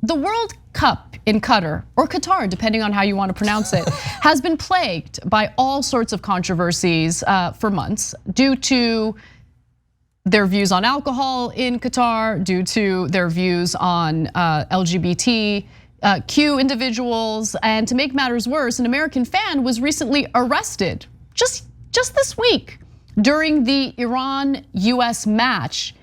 the World Cup in Qatar, or Qatar, depending on how you want to pronounce it, has been plagued by all sorts of controversies for months due to their views on alcohol in Qatar, due to their views on LGBT Q individuals, and to make matters worse, an American fan was recently arrested just this week during the Iran-US match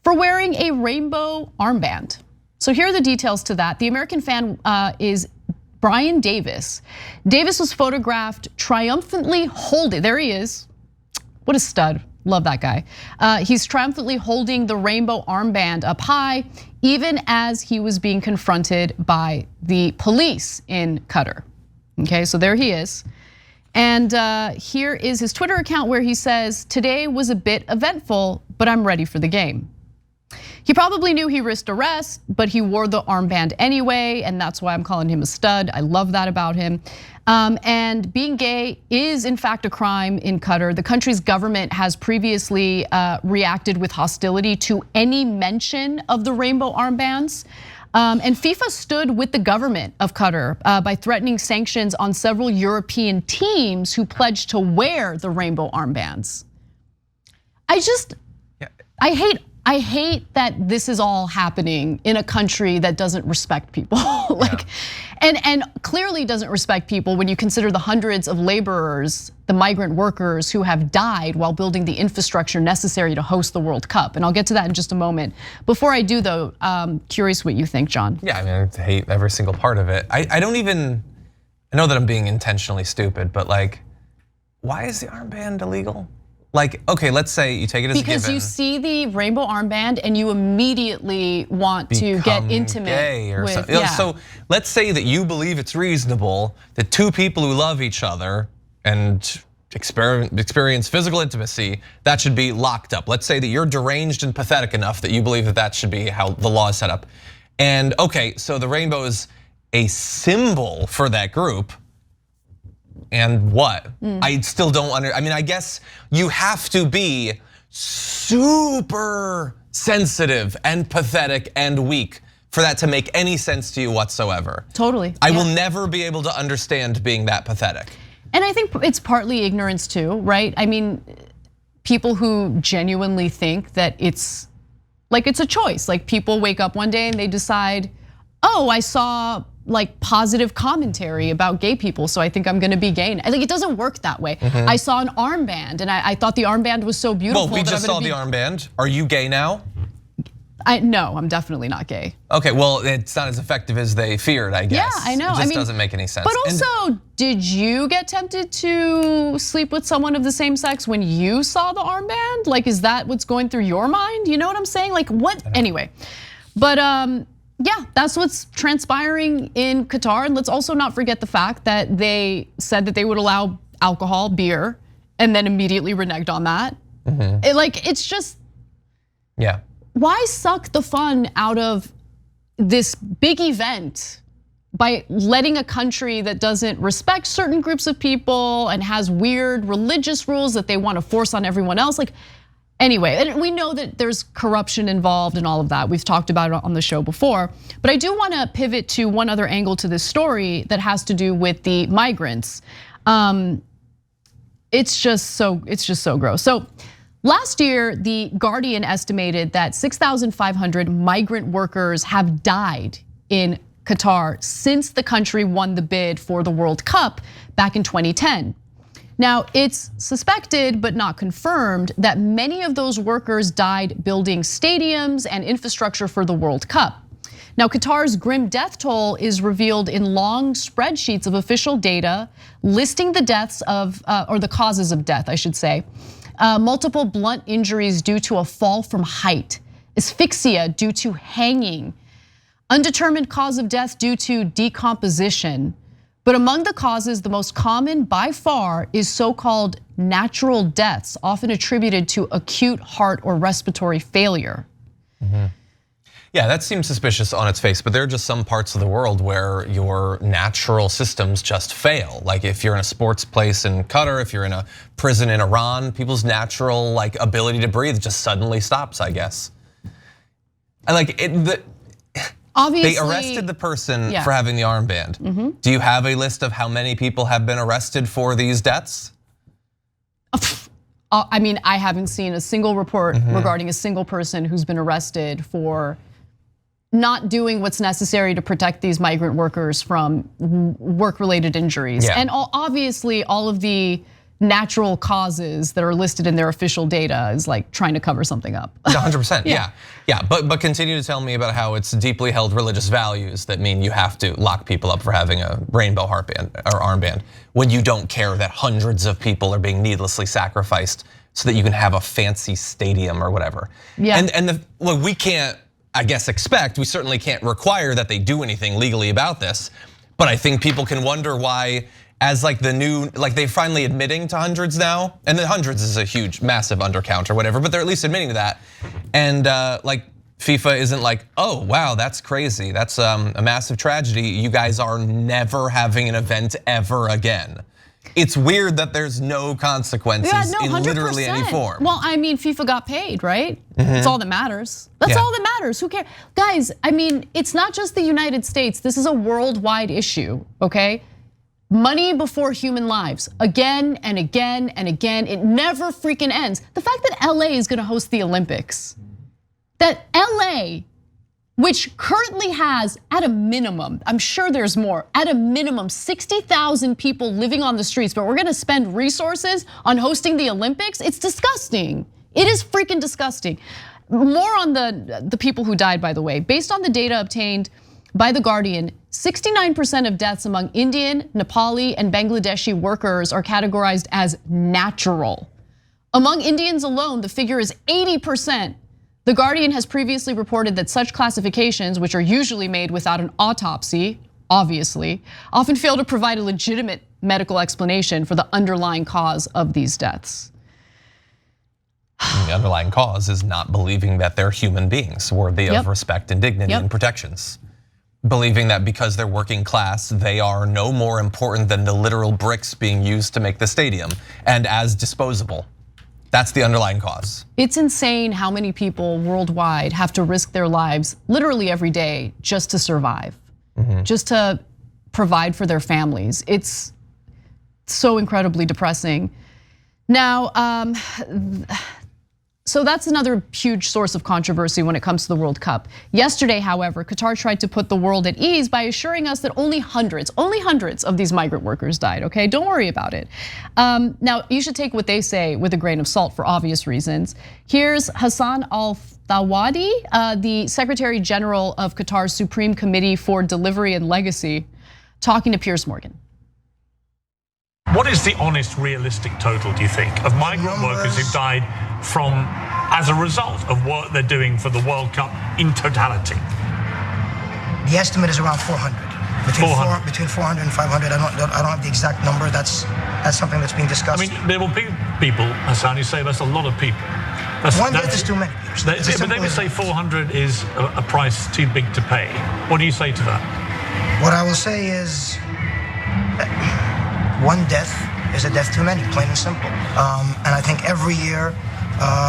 for wearing a rainbow armband. So here are the details to that. The American fan is Brian Davis. Davis was photographed triumphantly holding, there he is, what a stud, love that guy. He's triumphantly holding the rainbow armband up high, even as he was being confronted by the police in Qatar. Okay, so there he is. And here is his Twitter account where he says, "Today was a bit eventful, but I'm ready for the game." He probably knew he risked arrest, but he wore the armband anyway, and that's why I'm calling him a stud. I love that about him. And being gay is in fact a crime in Qatar. The country's government has previously reacted with hostility to any mention of the rainbow armbands. And FIFA stood with the government of Qatar by threatening sanctions on several European teams who pledged to wear the rainbow armbands. I hate that this is all happening in a country that doesn't respect people. And clearly doesn't respect people when you consider the hundreds of laborers, the migrant workers who have died while building the infrastructure necessary to host the World Cup. And I'll get to that in just a moment. Before I do though, curious what you think, John. Yeah, I mean, I hate every single part of it. I know that I'm being intentionally stupid, but like, why is the armband illegal? Like, okay, let's say you take it as a given. Because you see the rainbow armband and you immediately want to get intimate gay or with, something. yeah. So let's say that you believe it's reasonable that two people who love each other and experience physical intimacy, that should be locked up. Let's say that you're deranged and pathetic enough that you believe that that should be how the law is set up. And okay, so the rainbow is a symbol for that group. And what? I still don't I mean, I guess you have to be super sensitive and pathetic and weak for that to make any sense to you whatsoever. Totally. I will never be able to understand being that pathetic. And I think it's partly ignorance too, right? I mean, people who genuinely think that it's a choice. Like people wake up one day and they decide, oh, I saw like positive commentary about gay people, so I think I'm gonna be gay. I think it doesn't work that way. I saw an armband and I thought the armband was so beautiful. Well, we just saw the armband. Are you gay now? No, I'm definitely not gay. Okay, well, it's not as effective as they feared, I guess. Yeah, I know. It just doesn't make any sense. But also, did you get tempted to sleep with someone of the same sex when you saw the armband? Like, is that what's going through your mind? You know what I'm saying? Like, what? Anyway, but yeah, that's what's transpiring in Qatar. And let's also not forget the fact that they said that they would allow alcohol, beer, and then immediately reneged on that. It's just, yeah. Why suck the fun out of this big event by letting a country that doesn't respect certain groups of people and has weird religious rules that they want to force on everyone else? Like, anyway, and we know that there's corruption involved in all of that. We've talked about it on the show before. But I do want to pivot to one other angle to this story that has to do with the migrants. It's just so gross. So last year, The Guardian estimated that 6,500 migrant workers have died in Qatar since the country won the bid for the World Cup back in 2010. Now, it's suspected, but not confirmed, that many of those workers died building stadiums and infrastructure for the World Cup. Now, Qatar's grim death toll is revealed in long spreadsheets of official data listing the deaths of, or the causes of death, I should say. Multiple blunt injuries due to a fall from height, asphyxia due to hanging, undetermined cause of death due to decomposition. But among the causes, the most common by far is so-called natural deaths, often attributed to acute heart or respiratory failure. Yeah, that seems suspicious on its face, but there are just some parts of the world where your natural systems just fail. Like if you're in a sports place in Qatar, if you're in a prison in Iran, people's natural ability to breathe just suddenly stops, I guess. Obviously, they arrested the person for having the armband. Do you have a list of how many people have been arrested for these deaths? I mean, I haven't seen a single report regarding a single person who's been arrested for not doing what's necessary to protect these migrant workers from work-related injuries. And obviously, all of the natural causes that are listed in their official data is like trying to cover something up. 100%, yeah. But continue to tell me about how it's deeply held religious values that mean you have to lock people up for having a rainbow armband when you don't care that hundreds of people are being needlessly sacrificed so that you can have a fancy stadium or whatever. And look, we can't, I guess, we certainly can't require that they do anything legally about this, but I think people can wonder why, as like the new, like they're finally admitting to hundreds now, and the hundreds is a huge, massive undercount or whatever, but they're at least admitting to that. And like FIFA isn't like, oh wow, that's crazy, that's a massive tragedy. You guys are never having an event ever again. It's weird that there's no consequences in literally any form. Well, I mean, FIFA got paid, right? That's all that matters. That's all that matters. Who cares? Guys, I mean, it's not just the United States. This is a worldwide issue, okay? Money before human lives, again and again and again. It never freaking ends. The fact that LA is gonna host the Olympics, that LA, which currently has, at a minimum, I'm sure there's more, at a minimum 60,000 people living on the streets, but we're gonna spend resources on hosting the Olympics? It's disgusting. It is freaking disgusting. More on the people who died, by the way. Based on the data obtained by The Guardian, 69% of deaths among Indian, Nepali, and Bangladeshi workers are categorized as natural. Among Indians alone, the figure is 80%. The Guardian has previously reported that such classifications, which are usually made without an autopsy, obviously, often fail to provide a legitimate medical explanation for the underlying cause of these deaths. The underlying cause is not believing that they're human beings worthy of respect and dignity and protections. Believing that because they're working class, they are no more important than the literal bricks being used to make the stadium and as disposable. That's the underlying cause. It's insane how many people worldwide have to risk their lives literally every day just to survive, just to provide for their families. It's so incredibly depressing. Now, so that's another huge source of controversy when it comes to the World Cup. Yesterday, however, Qatar tried to put the world at ease by assuring us that only hundreds of these migrant workers died, okay? Don't worry about it. Now, you should take what they say with a grain of salt for obvious reasons. Here's Hassan Al-Thawadi, the Secretary General of Qatar's Supreme Committee for Delivery and Legacy, talking to Piers Morgan. What is the honest, realistic total, do you think, of migrant workers who've died as a result of what they're doing for the World Cup in totality? The estimate is around 400. Between 400 and 500. I don't have the exact number. That's something that's being discussed. I mean, there will be people, Hassan, who say that's a lot of people. One death is too many. But they would say 400 is a price too big to pay. What do you say to that? What I will say is, one death is a death too many, plain and simple. And I think every year,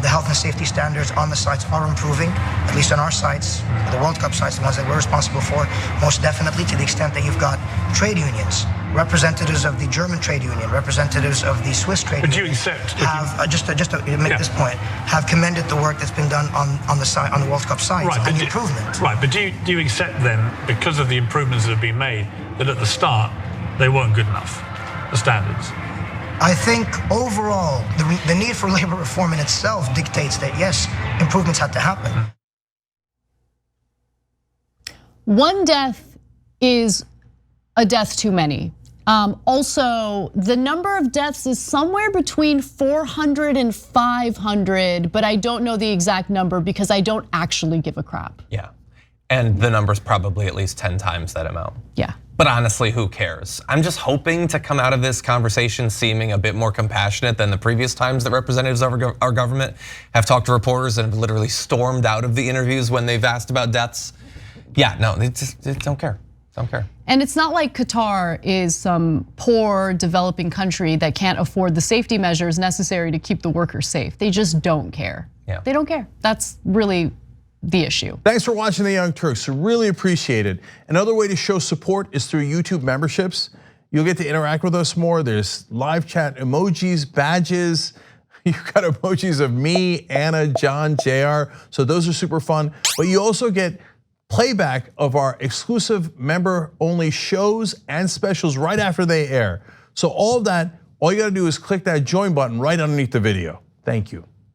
the health and safety standards on the sites are improving, at least on our sites, the World Cup sites, the ones that we're responsible for, most definitely, to the extent that you've got trade unions, representatives of the German trade union, representatives of the Swiss trade union. But do you accept? Have, just to make this point, have commended the work that's been done on the World Cup sites and the improvement. Right, but do you accept then, because of the improvements that have been made, that at the start, they weren't good enough? The standards? I think overall, the need for labor reform in itself dictates that yes, improvements had to happen. One death is a death too many. Also, the number of deaths is somewhere between 400 and 500, but I don't know the exact number because I don't actually give a crap. Yeah, and the number's probably at least 10 times that amount. Yeah. But honestly, who cares? I'm just hoping to come out of this conversation seeming a bit more compassionate than the previous times that representatives of our government have talked to reporters and have literally stormed out of the interviews when they've asked about deaths. Yeah, no, they don't care. Don't care. And it's not like Qatar is some poor developing country that can't afford the safety measures necessary to keep the workers safe. They just don't care. Yeah. They don't care. That's really the issue. Thanks for watching The Young Turks, really appreciate it. Another way to show support is through YouTube memberships. You'll get to interact with us more. There's live chat emojis, badges. You've got emojis of me, Anna, John, JR, so those are super fun. But you also get playback of our exclusive member-only shows and specials right after they air. So all of that, all you gotta do is click that join button right underneath the video. Thank you.